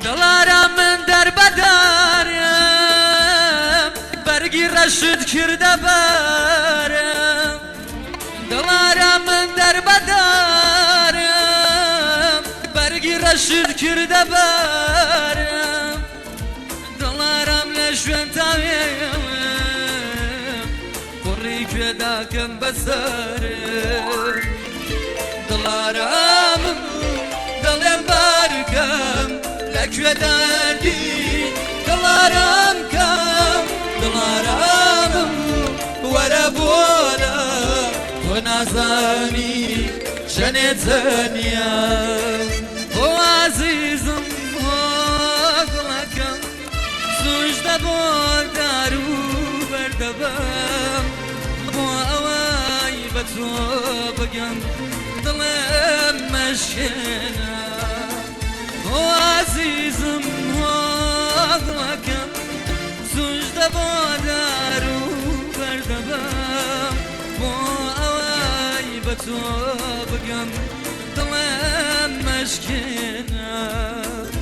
دڵارە من دەربەدارم بەرگی ڕەشت کردە بەرم دڵارە من دەربەدارم بەرگی ڕەشت کردە بەرم دڵارەم لە شوێن تاوێم کوڕی کوێداکەم بەسەرم دڵارەم دڵێم بارکەم لە کوێداندی دڵارەم کەم دڵارەم وەرە بۆرە تۆ نازانی شەنێ جەنیە بۆ عەزیزم هۆگڵەکەم سوژدە بۆ دار و بەردەبەم بۆ ئەوەی بە تۆ بگەم دڵێم مەشکێنە بۆ عەزیزم هۆگڵەکەم سوژدە بۆ دار و بەردەبەم بۆ ئەوەی بە تۆ بگەم دڵێم مەشکێنە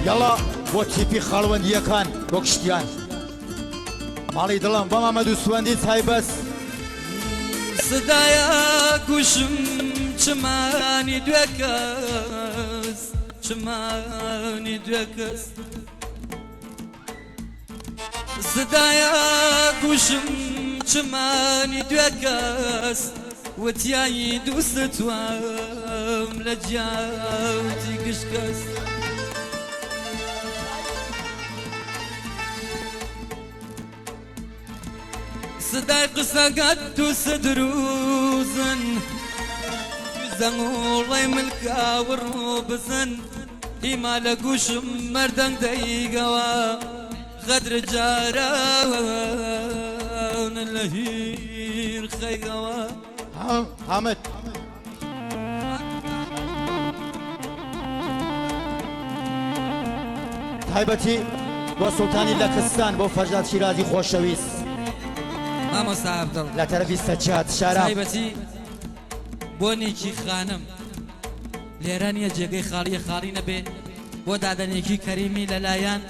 یاڵا بۆ تیپی خاڵوەندیەکان بۆ کشتیان ماڵی دڵم بە مامەد و سوەندی تایبەت سدایە کوشم چمانی دوێ کەس چمانی دوێ کەس سدایە کوشم چمانی دوێ کەس وتیایی دووست وام لە جیاوتی گشت کەس سدای قسەکەت دووست دروزن زەنگوڵەی ملکاوڕ بزن هیما لە گوشم مەردەنگ دەیگەوە غەدر جاران لە هیر خەیگەوە حامد تایبەتی بۆ سوڵتانی لە کستان بۆ فەرزاد شیرازی خۆشەویست مامۆستا عەبدەڵ لە تەرەفی سەجاد شارام تایبەتی بۆ نێکی خانم لێرە نییە جێگەی خاڵیە خاڵی نەبێ بۆ دادەنێکی کەریمی لەلایەن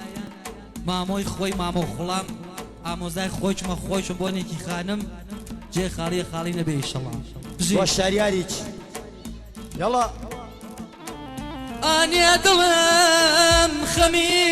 مامۆی خۆی مامۆ خوڵام ئامۆزای خۆیچمە خۆیشم بۆ نێکی خانم جێ خاڵیە خاڵی نەبێ ئیشەڵڵا بۆ شاریاریچ یاڵا ئانێ دڵم خەمی